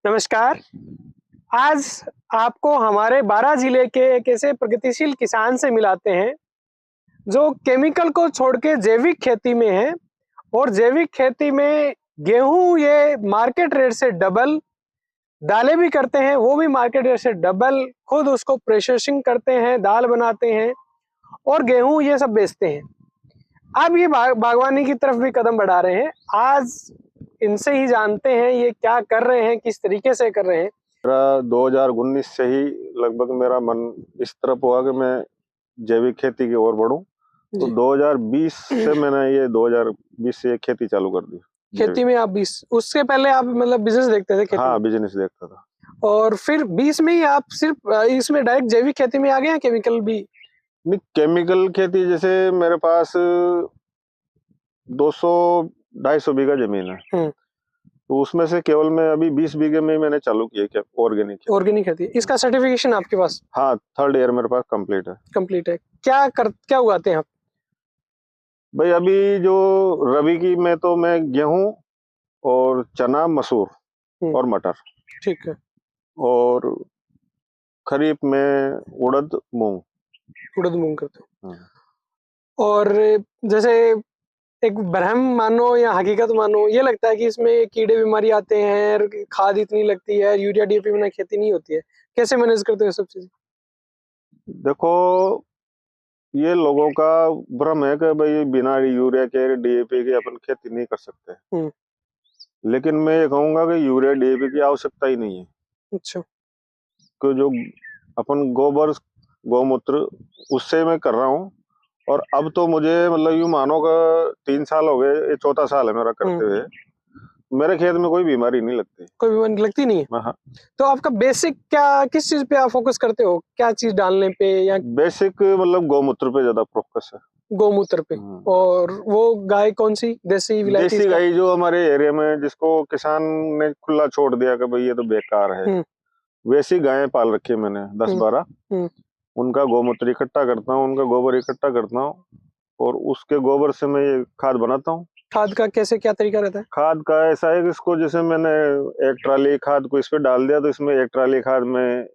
नमस्कार। आज आपको हमारे बारां जिले के एक ऐसे प्रगतिशील किसान से मिलाते हैं जो केमिकल को छोड़ के जैविक खेती में है और जैविक खेती में गेहूं ये मार्केट रेट से डबल, दालें भी करते हैं वो भी मार्केट रेट से डबल, खुद उसको प्रोसेसिंग करते हैं, दाल बनाते हैं और गेहूं ये सब बेचते हैं। अब ये बागवानी की तरफ भी कदम बढ़ा रहे हैं। आज इनसे ही जानते हैं ये क्या कर रहे हैं, किस तरीके से कर रहे हैं। 2019 से ही लगभग मेरा मन इस तरफ हुआ कि मैं जैविक खेती की ओर बढ़ूं। तो 2020 से मैंने ये 2020 से खेती चालू कर दी। खेती में आप 20, उससे पहले आप मतलब बिजनेस देखते थे? खेती हाँ, बिजनेस देखता था। और फिर 20 में ही आप सिर्फ इसमें डायरेक्ट जैविक खेती में आ गए हैं? केमिकल भी नहीं, केमिकल खेती जैसे मेरे पास 200-250 बीघा जमीन है, तो उसमें से केवल मैं अभी 20 बीघे में मैंने चालू किया ऑर्गेनिक खेती। इसका सर्टिफिकेशन आपके पास? हाँ, 3rd ईयर मेरे पास कंप्लीट है। क्या उगाते हैं आप भाई? अभी जो रबी की में तो मैं गेहूं और चना, मसूर और मटर। ठीक है। और खरीफ में उड़द मूंग करते हैं। और जैसे एक भ्रम मानो या हकीकत मानो, ये लगता है कि इसमें कीड़े बीमारी आते हैं, खाद इतनी लगती है, यूरिया डीएपी बिना खेती नहीं होती है। कैसे मैनेज करते हो सब चीजें? देखो, ये लोगों का भ्रम है कि भाई बिना यूरिया के, डीएपी के अपन खेती नहीं कर सकते। लेकिन मैं ये कहूंगा कि यूरिया डीएपी की आवश्यकता ही नहीं है। अच्छा। कि जो अपन गोबर, गौमूत्र, उससे मैं कर रहा हूँ। और अब तो मुझे मतलब यूं मानो का 3 साल हो गए, ये 4था साल है मेरा करते हुए। मेरे खेत में कोई बीमारी नहीं लगती। कोई बीमारी लगती नहीं है? हाँ। तो आपका बेसिक क्या, किस चीज पे आप फोकस करते हो? क्या चीज डालने पे? या बेसिक मतलब गौमूत्र पे ज्यादा फोकस है। गोमूत्र पे। और वो गाय कौन सी? देसी विलायती? देसी गाय जो हमारे एरिया में जिसको किसान ने खुला छोड़ दिया कि भाई ये तो बेकार है, वैसी गायें पाल रखी है मैंने 10-12। उनका गौमूत्र इकट्ठा करता हूँ, उनका गोबर इकट्ठा करता हूँ और उसके गोबर से मैं ये खाद बनाता हूँ। खाद का कैसे, क्या तरीका रहता है? खाद का ऐसा है कि इसको जैसे मैंने 1 ट्राली खाद को इस पे डाल दिया, तो इसमें 1 ट्राली खाद में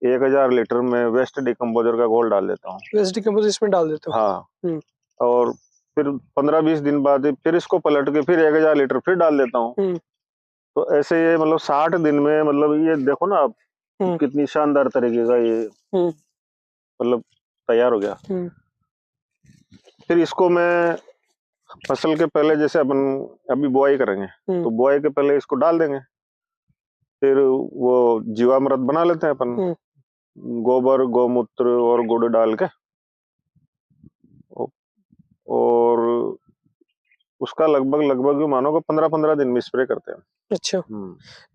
1000 लीटर में वेस्ट डिकम्पोजर का घोल डाल देता हूँ। वेस्ट डिकम्पोजर इसमें डाल देते हो? हाँ। और फिर 15-20 दिन बाद फिर इसको पलट के फिर 1000 लीटर फिर डाल देता हूँ। तो ऐसे ये मतलब 60 दिन में, मतलब ये देखो ना आप कितनी शानदार तरीके का ये मतलब तैयार हो गया। फिर इसको मैं फसल के पहले, जैसे अपन अभी बुआई करेंगे, तो बुआई के पहले इसको डाल देंगे। फिर वो जीवामृत बना लेते हैं अपन, गोबर, गौमूत्र और गुड़ डाल के, और उसका लगभग मानो कि 15-15 दिन में स्प्रे करते हैं। अच्छा।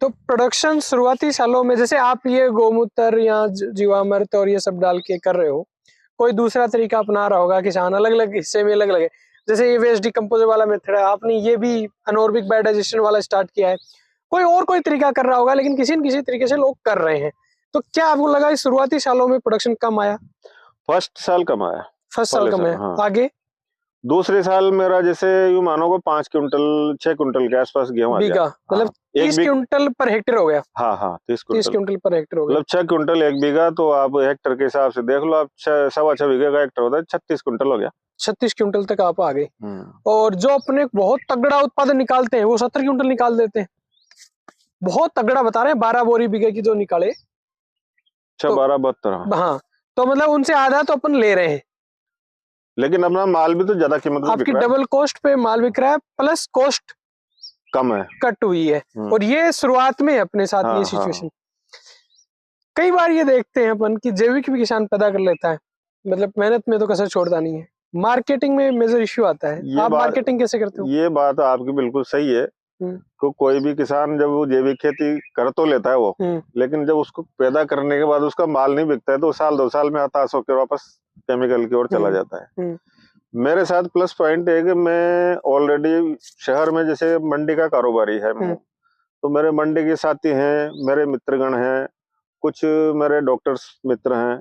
तो प्रोडक्शन शुरुआती सालों में जैसे आप ये गोमूत्र या जीवामृत और ये सब डाल के कर रहे हो, कोई दूसरा तरीका अपना रहा होगा किसान? अलग अलग हिस्से में अलग अलग है। जैसे ये वेस्ट डिकम्पोजर वाला मेथड है, आपने ये भी अनोर्बिक बायोडाइजेशन वाला स्टार्ट किया है, कोई तरीका कर रहा होगा, लेकिन किसी न किसी तरीके से लोग कर रहे हैं। तो क्या आपको लगा इस शुरुआती सालों में प्रोडक्शन कम आया? फर्स्ट साल कम आया। फर्स्ट साल कम आया। हाँ। आगे दूसरे साल मेरा जैसे यूं मानो को 5 क्विंटल 6 क्विंटल के आसपास गेहूं आ गया। मतलब 30 क्विंटल पर हेक्टेयर हो गया। हाँ, 30 क्विंटल पर हेक्टेयर हो गया। मतलब 6 क्विंटल 1 बीघा, तो आप हेक्टर के हिसाब से देख लो, आप 6.25 बीघे का हेक्टर होता है, 36 क्विंटल हो गया। 36 क्विंटल तक आप आ गए। और जो अपने बहुत तगड़ा उत्पादन निकालते हैं वो 70 क्विंटल निकाल देते हैं। बहुत तगड़ा बता रहे हैं, 12 बोरी बीघे की जो निकाले, 12-72। हाँ, तो मतलब उनसे आधा तो अपन ले रहे हैं, लेकिन अपना माल भी तो ज्यादा कीमत में आपकी डबल कॉस्ट पे माल बिक रहा है, प्लस कॉस्ट कम है, कट हुई है। और ये शुरुआत में अपने साथ ये सिचुएशन। कई बार ये देखते हैं अपन कि जैविक भी किसान पैदा कर लेता है, मतलब मेहनत में तो कसर छोड़ता नहीं है, मार्केटिंग में मेजर इश्यू आता है। आप मार्केटिंग कैसे करते हो? ये बात आपकी बिल्कुल सही है। तो कोई भी किसान जब वो जैविक खेती कर तो लेता है वो, लेकिन जब उसको पैदा करने के बाद उसका माल नहीं बिकता है, तो 1-2 साल में हताश होकर वापस केमिकल की ओर चला जाता है। मेरे साथ प्लस पॉइंट है कि मैं ऑलरेडी शहर में जैसे मंडी का कारोबारी है, तो मेरे मंडी के साथी हैं, मेरे मित्रगण हैं, कुछ मेरे डॉक्टर्स मित्र हैं,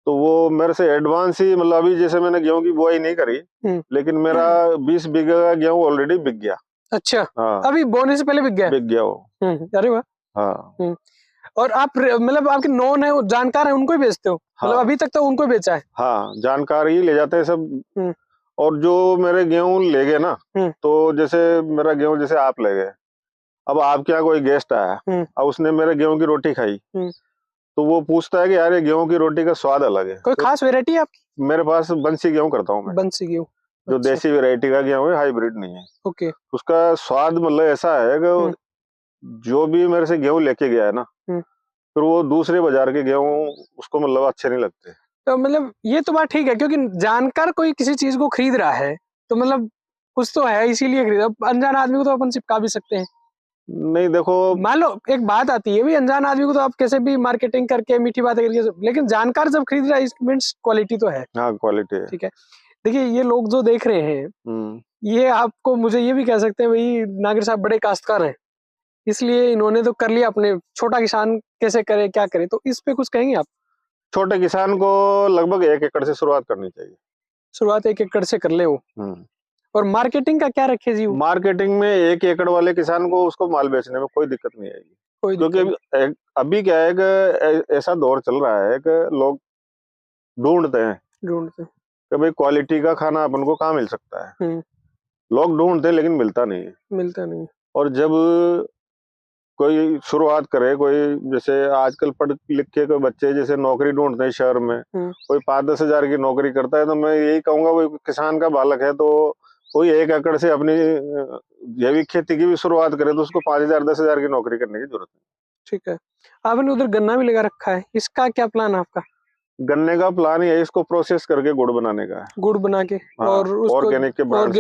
तो वो मेरे से एडवांस ही, मतलब अभी जैसे मैंने गेहूं की बुआई नहीं करी, लेकिन मेरा 20 बीघे का गेहूं ऑलरेडी बिक गया। अच्छा। हाँ। अभी बोने से पहले बिक गया? बिक गया वो। अरे वाह। हाँ। और आप मतलब आपके नॉन है, जानकार है, उनको ही बेचते हो? मतलब हाँ। अभी तक तो उनको ही बेचा है? हाँ, जानकारी ले जाते हैं सब। और जो मेरे गेहूं ले गए ना, तो जैसे मेरा गेहूं जैसे आप ले गए, अब आपके यहाँ कोई गेस्ट आया, अब उसने मेरे गेहूं की रोटी खाई, तो वो पूछता है कि यार ये गेहूं की रोटी का स्वाद अलग है। कोई खास वैरायटी है आपकी? मेरे पास बंसी गेहूं करता हूँ मैं। बंसी गेहूं, जो अच्छा। देसी वैरायटी का गेहूं है, हाइब्रिड नहीं है। ओके। उसका स्वाद मतलब ऐसा है कि जो भी मेरे से गेहूं लेके गया है ना, फिर वो दूसरे बाजार के गेहूं उसको मतलब अच्छे नहीं लगते। तो मतलब ये तो बात ठीक है, क्योंकि जानकर कोई किसी चीज को खरीद रहा है तो मतलब कुछ तो है, इसीलिए खरीदा। अनजान आदमी को तो अपन चिपका भी सकते हैं। नहीं देखो, मान लो एक बात आती है भी, अनजान आदमी को तो आप कैसे भी मार्केटिंग करके मीठी बातें करके, लेकिन जानकार जब खरीद रहा है, इस मीन्स क्वालिटी तो है। हाँ क्वालिटी है। ठीक है। देखिए ये लोग जो देख रहे हैं, ये आपको मुझे ये भी कह सकते हैं भाई नागिर साहब बड़े काश्तकार हैं, इसलिए इन्होंने तो कर लिया अपने। छोटा किसान कैसे करे, क्या करे, तो इस पे कुछ कहेंगे आप? छोटे किसान को लगभग 1 एकड़ से शुरुआत करनी चाहिए। शुरुआत 1 एकड़ से कर ले वो। और मार्केटिंग का क्या रखे जी वो? मार्केटिंग में 1 एकड़ वाले किसान को उसको माल बेचने में कोई दिक्कत नहीं आएगी। कोई क्योंकि दिक्कत अभी क्या है कि ऐसा दौर चल रहा है कि लोग ढूंढते हैं कि भाई क्वालिटी का खाना अपन को कहाँ मिल सकता है। लोग ढूंढते हैं लेकिन मिलता नहीं है। मिलता नहीं। और जब कोई शुरुआत करे, कोई जैसे आजकल पढ़ लिख के कोई बच्चे जैसे नौकरी ढूंढते हैं शहर में, कोई 5-10 हजार की नौकरी करता है, तो मैं यही कहूंगा वो किसान का बालक है तो कोई 1 एकड़ से अपनी जैविक खेती की भी शुरुआत करे तो उसको 5,000-10,000 की नौकरी करने की जरूरत नहीं। ठीक है। आपने उधर गन्ना भी लगा रखा है, इसका क्या प्लान है आपका? गन्ने का प्लान है इसको प्रोसेस करके गुड़ बनाने का है। गुड़ बना के, हाँ, और उसको ऑर्गेनिक के ब्रांड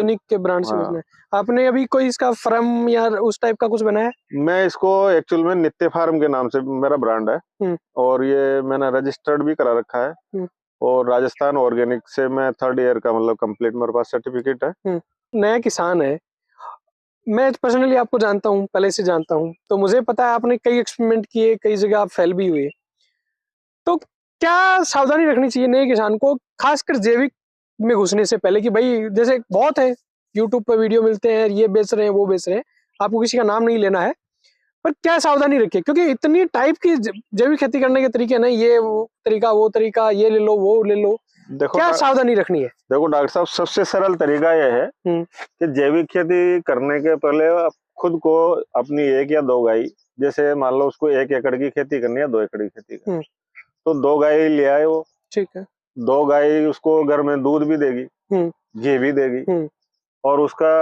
से बेचना है। आपने अभी कोई इसका फर्म या उस टाइप का कुछ बनाया? मैं इसको एक्चुअल में नित्य फार्म के नाम से मेरा ब्रांड है, और ये मैंने रजिस्टर्ड भी करा रखा है, और राजस्थान ऑर्गेनिक से मैं 3rd ईयर का मतलब कंप्लीट मेरे पास सर्टिफिकेट है। नया किसान है, मैं पर्सनली आपको जानता हूँ, पहले से जानता हूँ, तो मुझे पता है आपने कई एक्सपेरिमेंट किए, कई जगह आप फेल भी हुए। तो क्या सावधानी रखनी चाहिए नए किसान को, खासकर जैविक में घुसने से पहले? कि भाई जैसे बहुत है, यूट्यूब पर वीडियो मिलते हैं, ये बेच रहे हैं, वो बेच रहे हैं, आपको किसी का नाम नहीं लेना है, पर क्या सावधानी रखिए? क्योंकि इतनी टाइप की जैविक खेती करने के तरीके ना, ये वो तरीका, ये ले लो, वो ले लो, देखो क्या सावधानी रखनी है? देखो डॉक्टर साहब, सबसे सरल तरीका यह है कि जैविक खेती करने के पहले आप खुद को अपनी 1 या 2 गाय, जैसे मान लो उसको 1 एकड़ की खेती करनी है, 2 एकड़ की खेती करनी है, तो 2 गाय ले आए वो। ठीक है। 2 गाय उसको घर में दूध भी देगी, घी भी देगी, और उसका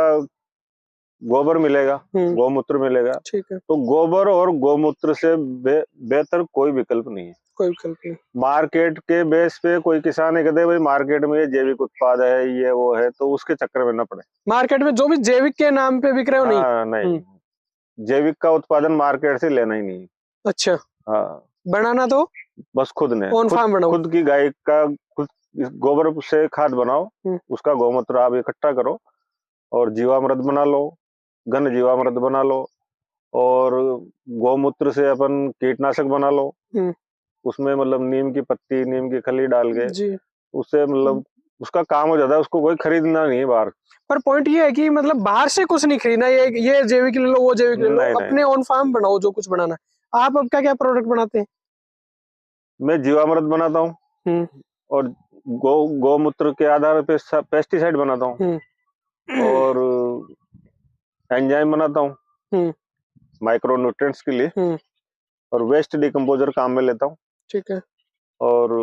गोबर मिलेगा, गौमूत्र मिलेगा। ठीक है। तो गोबर और गौमूत्र से बेहतर कोई विकल्प नहीं है। कोई विकल्प नहीं। मार्केट के बेस पे कोई किसान है कहते भाई मार्केट में ये जैविक उत्पाद है, ये वो है, तो उसके चक्कर में न पड़े। मार्केट में जो भी जैविक के नाम पे बिक रहे हो, नहीं, जैविक का उत्पादन मार्केट से लेना ही नहीं। अच्छा। हाँ, बनाना तो बस खुद ने खुद की गाय का गोबर से खाद बनाओ, उसका गौमूत्र आप इकट्ठा करो और जीवामृत बना लो, घन जीवामृत बना लो, और गौमूत्र से अपन कीटनाशक बना लो। उसमें मतलब नीम की पत्ती, नीम की खली डाल के उससे मतलब उसका काम हो जाता है, उसको कोई खरीदना नहीं है बाहर। पर पॉइंट ये है कि मतलब बाहर से कुछ नहीं खरीदना, ये जैविक ले लो, वो जैविक ले लो, अपने ऑन फार्म बनाओ जो कुछ बनाना है। आप अब क्या क्या प्रोडक्ट बनाते हैं? मैं जीवामृत बनाता हूँ, और गौमूत्र के आधार पे पेस्टिसाइड बनाता हूँ, और एंजाइम बनाता हूँ माइक्रो न्यूट्रिएंट्स के लिए, और वेस्ट डिकम्पोजर काम में लेता हूँ। ठीक है। और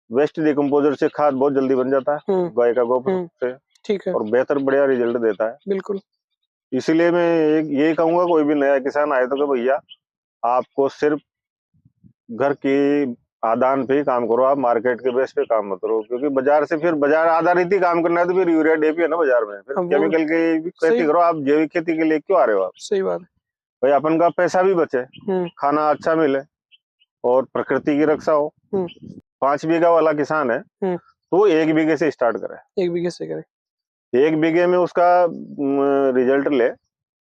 वेस्ट डिकम्पोजर से खाद बहुत जल्दी बन जाता है गाय का गोबर से। ठीक है। और बेहतर बढ़िया रिजल्ट देता है। बिल्कुल। इसीलिए मैं यही कहूंगा कोई भी नया किसान आए तो कि भैया आपको सिर्फ घर की आदान पे ही काम करो, आप मार्केट के बेस पे काम मत करो, क्योंकि बाजार से फिर बाजार आधारित ही काम करना है तो फिर यूरिया डीएपी है ना बाजार में, फिर केमिकल की खेती करो। आप जैविक खेती के लिए क्यों आ रहे हो आप? सही बात है भाई, अपन का पैसा भी बचे, खाना अच्छा मिले, और प्रकृति की रक्षा हो। 5 बीघा वाला किसान है तो वो 1 बीघे से स्टार्ट करे। 1 बीघे से करे, 1 बीघे में उसका रिजल्ट ले,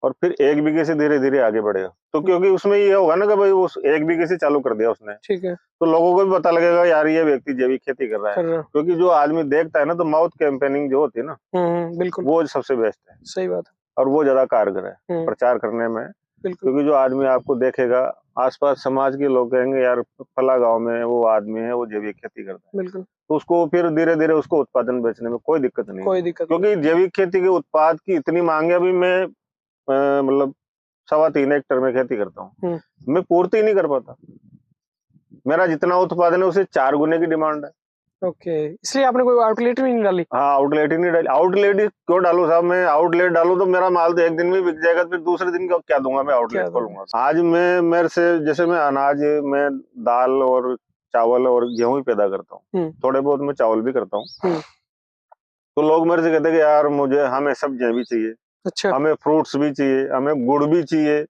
और फिर 1 बीघे से धीरे धीरे आगे बढ़ेगा। तो क्योंकि उसमें ये होगा ना कि भाई उस 1 बीघे से चालू कर दिया उसने, ठीक है, तो लोगों को भी पता लगेगा यार ये व्यक्ति जैविक खेती कर रहा है। क्योंकि जो आदमी देखता है ना, तो माउथ कैंपेनिंग जो होती है ना, बिल्कुल, वो सबसे बेस्ट है। सही बात है। और वो ज्यादा कारगर है प्रचार करने में। क्योंकि जो आदमी आपको देखेगा, आसपास समाज के लोग कहेंगे यार फला गांव में वो आदमी है, वो जैविक खेती करता है। बिल्कुल। तो उसको फिर धीरे धीरे उसको उत्पादन बेचने में कोई दिक्कत नहीं है, क्योंकि जैविक खेती के उत्पाद की इतनी मांग है। अभी मैं मतलब 3.25 हेक्टेयर में खेती करता हूँ, मैं पूर्ति नहीं कर पाता। मेरा जितना उत्पादन है उसे 4 गुने की डिमांड है। ओके, इसलिए आपने कोई आउटलेट भी नहीं डाली? हाँ, आउटलेट ही नहीं डाली। आउटलेट क्यों डालू साहब? मैं आउटलेट डालू तो मेरा माल तो एक दिन में बिक जाएगा, फिर दूसरे दिन क्या दूंगा मैं आउटलेट खोलूंगा? आज मैं मेरे से जैसे मैं अनाज में दाल और चावल और गेहूं ही पैदा करता हूँ, थोड़े बहुत मैं चावल भी करता हूँ। तो लोग मेरे से कहते हैं कि यार हमें सब्जियां भी चाहिए, अच्छा, हमें फ्रूट्स भी चाहिए, हमें गुड़ भी चाहिए,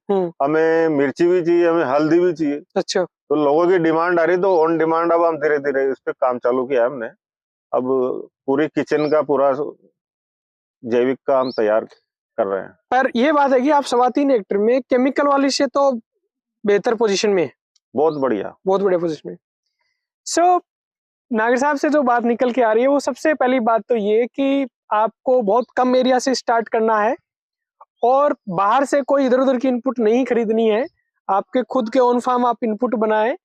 हमें मिर्ची भी चाहिए, हमें हल्दी भी चाहिए। अच्छा, तो लोगों की डिमांड आ रही, तो ऑन डिमांड अब हम धीरे धीरे इस पे काम चालू किया हमने। अब पूरी किचन का पूरा जैविक का हम तैयार कर रहे हैं। पर ये बात है कि आप 3.25 हेक्टेयर में केमिकल वाली से तो बेहतर पोजीशन में है। बहुत बढ़िया पोजीशन में। सो नागर साहब से जो बात निकल के आ रही है, वो सबसे पहली बात तो ये कि आपको बहुत कम एरिया से स्टार्ट करना है और बाहर से कोई इधर उधर की इनपुट नहीं खरीदनी है। आपके खुद के ऑन फार्म आप इनपुट बनाएं,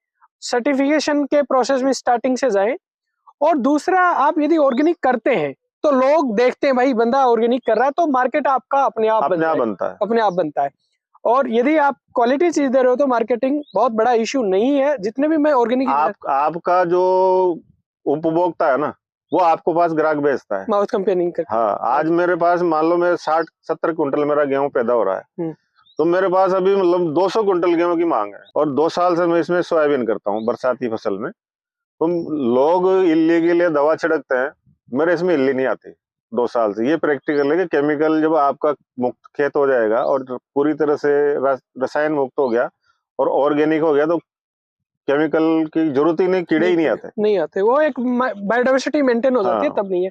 सर्टिफिकेशन के प्रोसेस में स्टार्टिंग से जाएं। और दूसरा, आप यदि ऑर्गेनिक करते हैं तो लोग देखते हैं भाई बंदा ऑर्गेनिक कर रहा है, तो मार्केट आपका अपने आप बनता है। और यदि आप क्वालिटी चीज दे रहे हो तो मार्केटिंग बहुत बड़ा इश्यू नहीं है। जितने भी मैं ऑर्गेनिक आपका जो उपभोक्ता है ना, वो आपको पास ग्राहक भेजता है, माउथ कंपेयरिंग करके। हाँ, आज मेरे पास मान लो मैं 60-70 कुंटल मेरा गेहूं पैदा हो रहा है, तो मेरे पास अभी मतलब 200 कुंटल गेहूं की मांग है, और 2 साल से मैं इसमें सोयाबीन करता हूँ बरसाती फसल में। तो लोग इल्ली के लिए दवा छिड़कते हैं, मेरे इसमें इल्ली नहीं आती 2 साल से। ये प्रैक्टिकल है कि केमिकल जब आपका मुक्त खेत हो जाएगा और पूरी तरह से रसायन मुक्त हो गया और ऑर्गेनिक हो गया, तो केमिकल की जरूरत ही नहीं, कीड़े ही नहीं आते। वो एक बायोडाइवर्सिटी मेंटेन हो जाती है, तब नहीं है।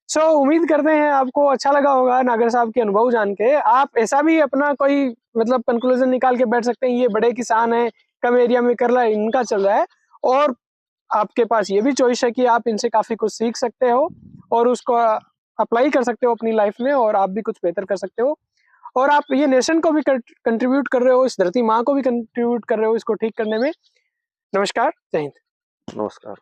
सो उम्मीद करते हैं आपको अच्छा लगा होगा नागर साहब के अनुभव जान के। आप ऐसा भी अपना कोई मतलब कंक्लूजन निकाल के बैठ सकते हैं, ये बड़े किसान हैं, कम एरिया में कर रहा है, इनका चल रहा है, और आपके पास ये भी चॉइस है कि आप इनसे काफी कुछ सीख सकते हो और उसको अप्लाई कर सकते हो अपनी लाइफ में, और आप भी कुछ बेहतर कर सकते हो। और आप ये नेशन को भी कंट्रीब्यूट कर रहे हो, इस धरती माँ को भी कंट्रीब्यूट कर रहे हो इसको ठीक करने में। नमस्कार, जय हिंद। नमस्कार।